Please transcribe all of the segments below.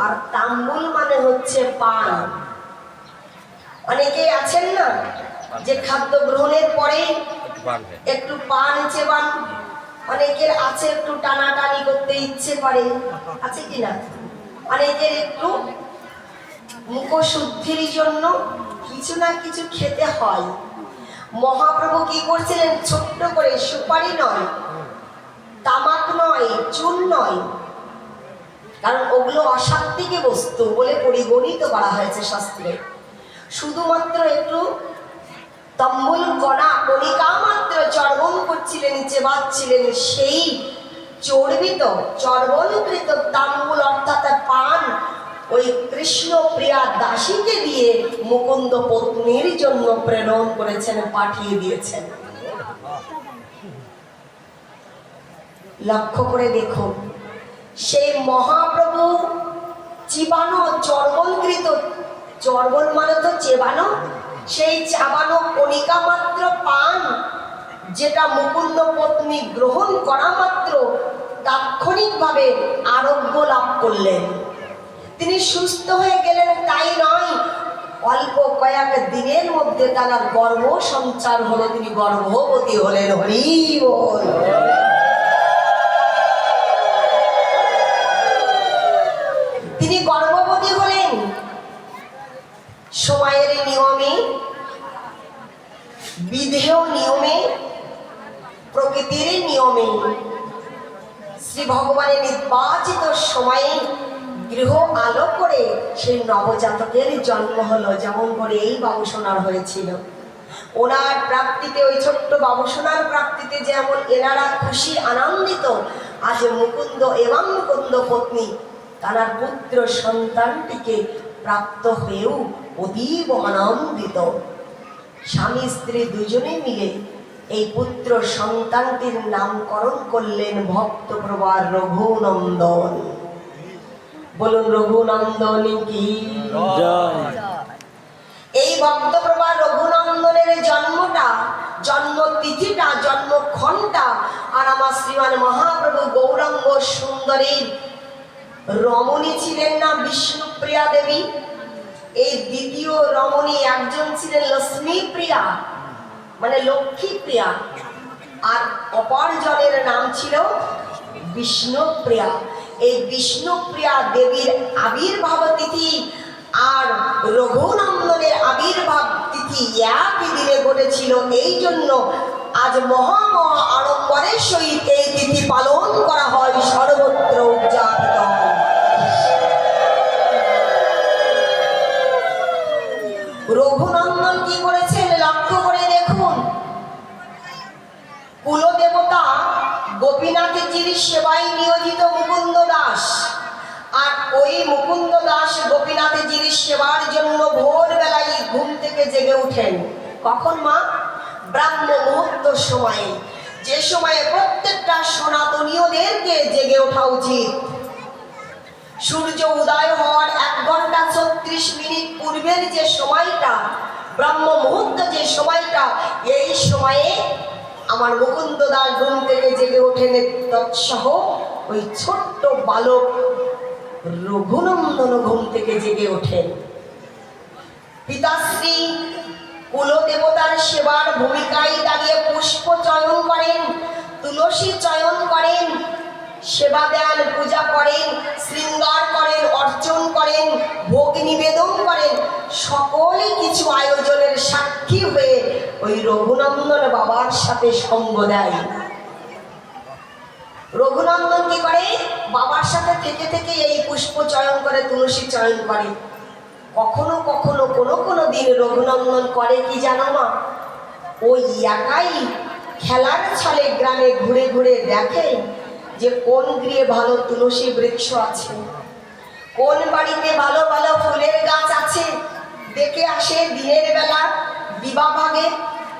আর তাম্বুল মানে হচ্ছে পান। অনেকেই আছেন না যে খাদ্য গ্রহণের পরে একটু পান চেবান, অনেকের আছে একটু টানাটানি করতে ইচ্ছে করে, আছে কিনা? অনেকের একটু মুখশুদ্ধির জন্য কিছু না কিছু খেতে হয়। মহাপ্রভু কি করছিলেন? ছোট্ট করে, সুপারি নয়, তামাক নয়, চুন নয়, কারণ ওগুলো অসাত্বিক বস্তু বলে পরিগণিত করা হয়েছে শাস্ত্রে। শুধুমাত্র একটু তাম্বুল কণিকা মাত্র চর্বণ করছিলেন, চেবাচ্ছিলেন। সেই চর্বিত চর্বণকৃত তাম্বুল অর্থাৎ পান ওই কৃষ্ণ প্রিয়া দাসীকে দিয়ে মুকুন্দ পত্নীর জন্য প্রেরণ করেছেন, পাঠিয়ে দিয়েছেন। লক্ষ্য করে দেখুন, সেই মহাপ্রভু চিবানো চর্বণকৃত, চর্বণ মানে তো চেবানো, সেই চাবানো কণিকা মাত্র পান যেটা মুকুন্দ পত্নী গ্রহণ করা মাত্র তাৎক্ষণিকভাবে আরোগ্য লাভ করলেন, তিনি সুস্থ হয়ে গেলেন। তাই নয়, অল্প কয়েক দিনের মধ্যে তার গর্ভ সঞ্চার হলো, তিনি গর্ভবতী হলেন। হরি বল। তিনি গর্ভবতী হলেন সময়ের নিয়মে, বিধেয় নিয়মে, প্রকৃতির নিয়মে। শ্রী ভগবানের নির্বাচিত সময়ে গৃহ আলো করে সেই নবজাতকের জন্ম হলো। যেমন করে এই বাবুসোনার হয়েছিল, ওনার প্রাপ্তিতে, ওই ছোট্ট বাবুসোনার প্রাপ্তিতে যেমন এনারা খুশি আনন্দিত, আজ মুকুন্দ এবং মুকুন্দ পত্নী তার পুত্র সন্তানটিকে প্রাপ্ত হয়েও অতীব আনন্দিত। স্বামী স্ত্রী দুজনে মিলে এই পুত্র সন্তানটির নামকরণ করলেন ভক্তপ্রভা রঘুনন্দন। বলুন রঘুনন্দন কি জয়। এই ভক্তপ্রভা রঘুনন্দনের জন্মটা, জন্মতিথিটা, জন্মক্ষণটা আর আমার শ্রীমান মহাপ্রভু গৌরাঙ্গ সুন্দরী রমণী ছিলেন না বিষ্ণুপ্রিয়া দেবী, এই দ্বিতীয় রমণী একজন ছিলেন লক্ষ্মীপ্রিয়া মানে লক্ষ্মীপ্রিয়া, আর অপর জনের নাম ছিল বিষ্ণুপ্রিয়া। এই বিষ্ণুপ্রিয়া দেবীর আবির্ভাব তিথি আর রঘুনন্দনের আবির্ভাব তিথি একই দিনে ঘটেছিল। এই জন্য আজ মহা আড়ম্বরের সহিত এই তিথি পালন করা হয়, সর্বত্র উদযাপিত। রঘুনন্দন কি করেছেন লক্ষ্য করে দেখুন। কুলদেবতা গোপীনাথজির সেবায় নিয়োজিত মুকুন্দ দাস, আর ওই মুকুন্দ দাস গোপীনাথজির সেবার জন্য ভোরবেলায় ঘুম থেকে জেগে উঠেন। কখন মা? ব্রাহ্ম মুহূর্ত সময়ে, যে সময়ে প্রত্যেকটা সনাতনীয়দেরকে জেগে ওঠা উচিত। সূর্য উদয় হওয়ার 1 ঘন্টা 36 মিনিট পূর্বের যে সময়টা, ব্রাহ্ম মুহূর্ত যে সময়টা, এই সময়ে আমার মুকুন্দ দাস ঘুম থেকে জেগে ওঠেন। তৎসহ ওই ছোট্ট বালক রঘুনন্দন ঘুম থেকে জেগে ওঠেন। পিতাশ্রী কুলদেবতার সেবার ভূমিকায় দাঁড়িয়ে পুষ্প চয়ন করেন, তুলসী চয়ন করেন, সেবা দেন, পূজা করেন, শৃঙ্গার করেন, অর্চন করেন, ভোগ নিবেদন করেন। সকলে কিছু আয়োজনের সাক্ষী হয়ে ওই রঘুনন্দন বাবার সাথে সঙ্গ দেয়। রঘুনন্দন কি করে? বাবার সাথে থেকে থেকে এই পুষ্প চয়ন করে, তুলসী চয়ন করে। কখনো কখনো কোনো দিন রঘুনন্দন করে কি জানো মা? ওই একাই খেলার ছলে গ্রামে ঘুরে ঘুরে দেখে যে কোন গৃহে ভালো তুলসী বৃক্ষ আছে, কোন বাড়িতে ভালো ভালো ফুলের গাছ আছে। দেখে আসে দিনের বেলা বিবাভাগে,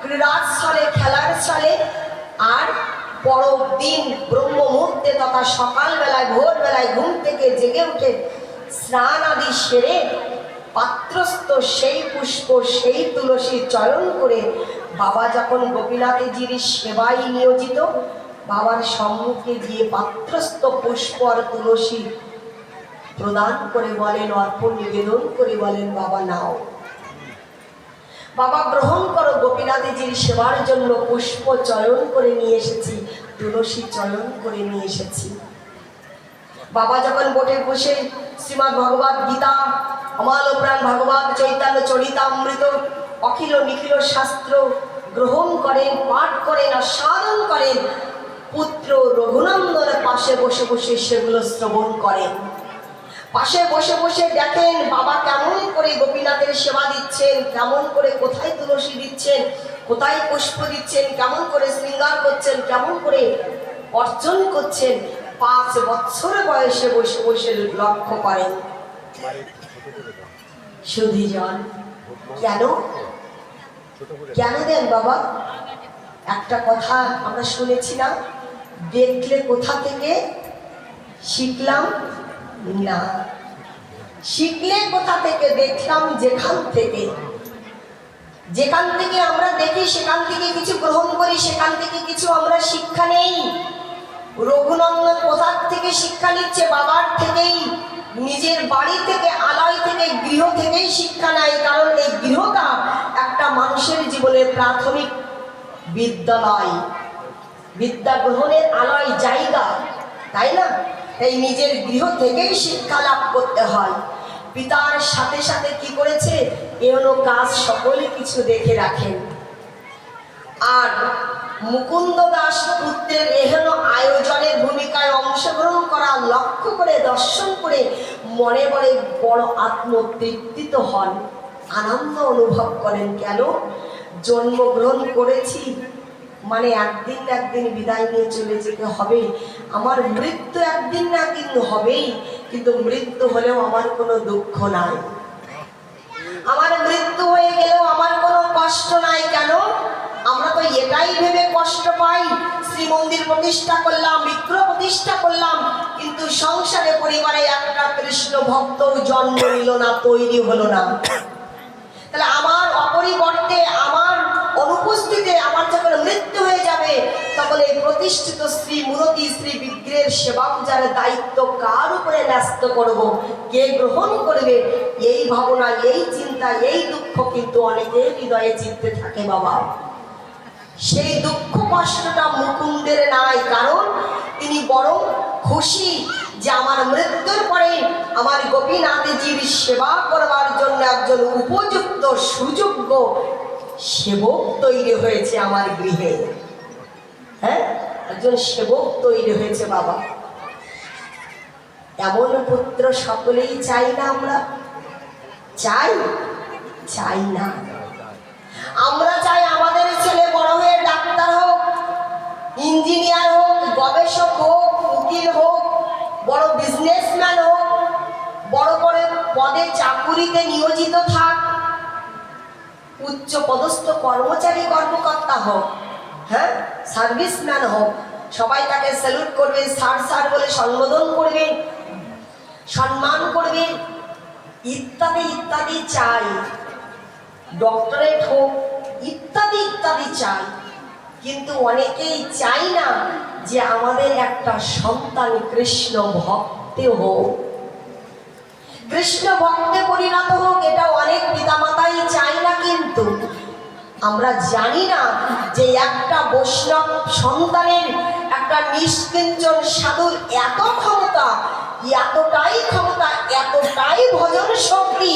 ক্রীড়ার ছলে, খেলার ছলে। আর পরের দিন ব্রহ্ম মুহূর্তে তথা সকালবেলায়, ভোরবেলায় ঘুম থেকে জেগে উঠে স্নান আদি সেরে পাত্রস্থ সেই পুষ্প, সেই তুলসী চয়ন করে বাবা যখন গোপীনাথজির সেবায় নিয়োজিত, বাবার সম্মুখে গিয়ে পাত্রস্থ পুষ্প আর তুলসী প্রদান করে বলেন, অর্পণ নিবেদন করে বলেন, বাবা নাও, বাবা গ্রহণ করো। গোপীনাথজির সেবার জন্য পুষ্প চয়ন করে নিয়ে এসেছি, তুলসী চয়ন করে নিয়ে এসেছি। বাবা যখন বটে বসে শ্রীমদ্ ভগবদ গীতা, অমাল প্রাণ ভগবত চৈতন্য চরিতামৃত, অখিল নিখিল শাস্ত্র গ্রহণ করেন, পাঠ করেন, আস্বাদন করেন, পুত্র রঘুনন্দনের পাশে বসে বসে সেগুলো শ্রবণ করেন। পাশে বসে বসে দেখেন বাবা কেমন করে গোপীনাথের সেবা দিচ্ছেন, কেমন করে কোথায় তুলসী দিচ্ছেন, কোথায় পুষ্প দিচ্ছেন, কেমন করে শৃঙ্গার করছেন, কেমন করে অর্জন করছেন। 5 বছর বয়সে বসে বসে লক্ষ্য করেন। সুধীজন, কেন কেন দেন বাবা? একটা কথা আমরা শুনেছি না, দেখলে কোথা থেকে শিখলাম না, শিখলে কোথা থেকে? দেখলাম যেখান থেকে। যেখান থেকে আমরা দেখি সেখান থেকে কিছু গ্রহণ করি, সেখান থেকে কিছু আমরা শিক্ষা নেই। রঘুনন্দন কোথার থেকে শিক্ষা নিচ্ছে? বাবার থেকেই, নিজের বাড়ি থেকে, আলয় থেকে, গৃহ থেকেই শিক্ষা নেয়। কারণ এই গৃহটা একটা মানুষের জীবনের প্রাথমিক বিদ্যালয়, বিদ্যা গ্রহণের আলয়, জায়গা, তাই না? এই নিজের গৃহ থেকেই শিক্ষা লাভ করতে হয়। পিতার সাথে সাথে কি করেছে? এমন কাজ সকলে কিছু দেখে রাখেন। আর মুকুন্দ দাস পুত্রের এহেন আয়োজনের ভূমিকায় অংশগ্রহণ করা লক্ষ্য করে, দর্শন করে মনে মনে বড় আত্মতৃপ্তিত হন, আনন্দ অনুভব করেন। কেন? জন্মগ্রহণ করেছি মানে একদিন না একদিন বিদায় নিয়ে চলে যেতে হবে। আমার মৃত্যু একদিন না একদিন হবেই, কিন্তু মৃত্যু হলেও আমার কোনো দুঃখ নাই, আমার মৃত্যু হয়ে গেলেও আমার কোনো কষ্ট নাই। কেন? আমরা তো এটাই ভেবে কষ্ট পাই, শ্রীমন্দির প্রতিষ্ঠা করলাম, বিগ্রহ প্রতিষ্ঠা করলাম, কিন্তু সংসারে পরিবারে একটা কৃষ্ণ ভক্ত জন্ম নিল না, তৈরি হলো না। তাহলে আমার অপরিবর্তে, আমার অনুপস্থিতিতে আমার যখন মৃত্যু হয়ে যাবে, তখন এই প্রতিষ্ঠিত শ্রী মূরতি, শ্রী বিগ্রহের সেবা পূজার দায়িত্ব কার উপরে ন্যস্ত করব? কে গ্রহণ করবে? এই ভাবনা, এই চিন্তা, এই দুঃখ কিন্তু অনেকের হৃদয়ে চিন্তে থাকে বাবা। সেই দুঃখ কষ্টটা মুকুন্দের নাই, কারণ তিনি বরং খুশি যে আমার মৃত্যুর পরে আমার গোপীনাথজির সেবা করবার জন্য একজন উপযুক্ত সুযোগ্য সেবক তৈরি হয়েছে আমার গৃহে। হ্যাঁ, একজন সেবক তৈরি হয়েছে বাবা। এমন পুত্র সকলেই চাই না আমরা? চাই? চাই না। আমরা চাই আমাদের ছেলে বড় হয়ে ডাক্তার হোক, ইঞ্জিনিয়ার হোক, গবেষক হোক, উকিল হোক, বড় বিজনেসম্যান হোক, বড় বড় পদে চাকুরিতে নিয়োজিত থাক, উচ্চ পদস্থ কর্মচারী কর্মকর্তা হোক, হ্যাঁ, সার্ভিসম্যান হোক, সবাই তাকে স্যালুট করবে, স্যার স্যার বলে সম্বোধন করবে, সম্মান করবে, ইত্যাদি ইত্যাদি চাই। ডক্টরেট হোক, ইত্যাদি ইত্যাদি চাই। কিন্তু অনেকেই চাই না যে আমাদের একটা সন্তান কৃষ্ণ ভক্তে হোক, কৃষ্ণ ভক্তে পরিণত হোক। এটা অনেক পিতামাতাই চাই না। কিন্তু আমরা জানি না যে একটা বৈষ্ণব সন্তানের, একটা নিষ্কিঞ্চন সাধুর এত ক্ষমতা, এতটাই ক্ষমতা, এতটাই ভজন শক্তি,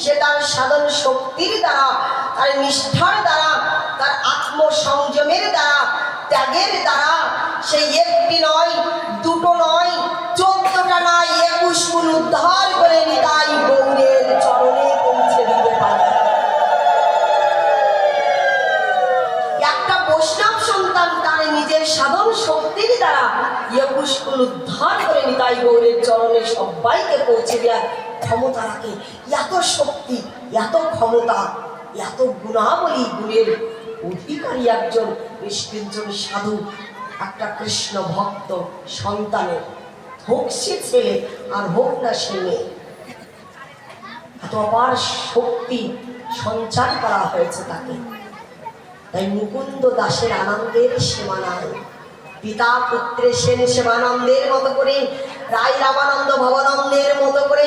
সে তার সাধন শক্তির দ্বারা, তার নিষ্ঠার দ্বারা, তার আত্মসংযমের দ্বারা, ত্যাগের দ্বারা সেই একটি নয়, দুটো নয়, 14টা নয়, 21 গুণ উদ্ধার করে নিতাই গৌরের চরণে পৌঁছে দিতে পারে। একটা বৈষ্ণব সন্তান তার নিজের সাধন শক্তির দ্বারা 21 গুণ উদ্ধার করে নিতাই গৌরের চরণে সবাইকে পৌঁছে দেওয়ার ক্ষমতা রাখে। এত শক্তি, এত ক্ষমতা, এত গুণাবলী, গুণের অধিকারী একজন নিষ্কিঞ্চন সাধু, একটা কৃষ্ণ ভক্ত সন্তানের, হোক সে ছেলে আর হোক না সে মেয়ে, এত অপার শক্তি সঞ্চার করা হয়েছে তাকে। তাই মুকুন্দ দাসের আনন্দের সীমা নাই। পিতা পুত্রের সেন সেবানন্দের মতো করে রাই রামানন্দ ভবানন্দের মতো করে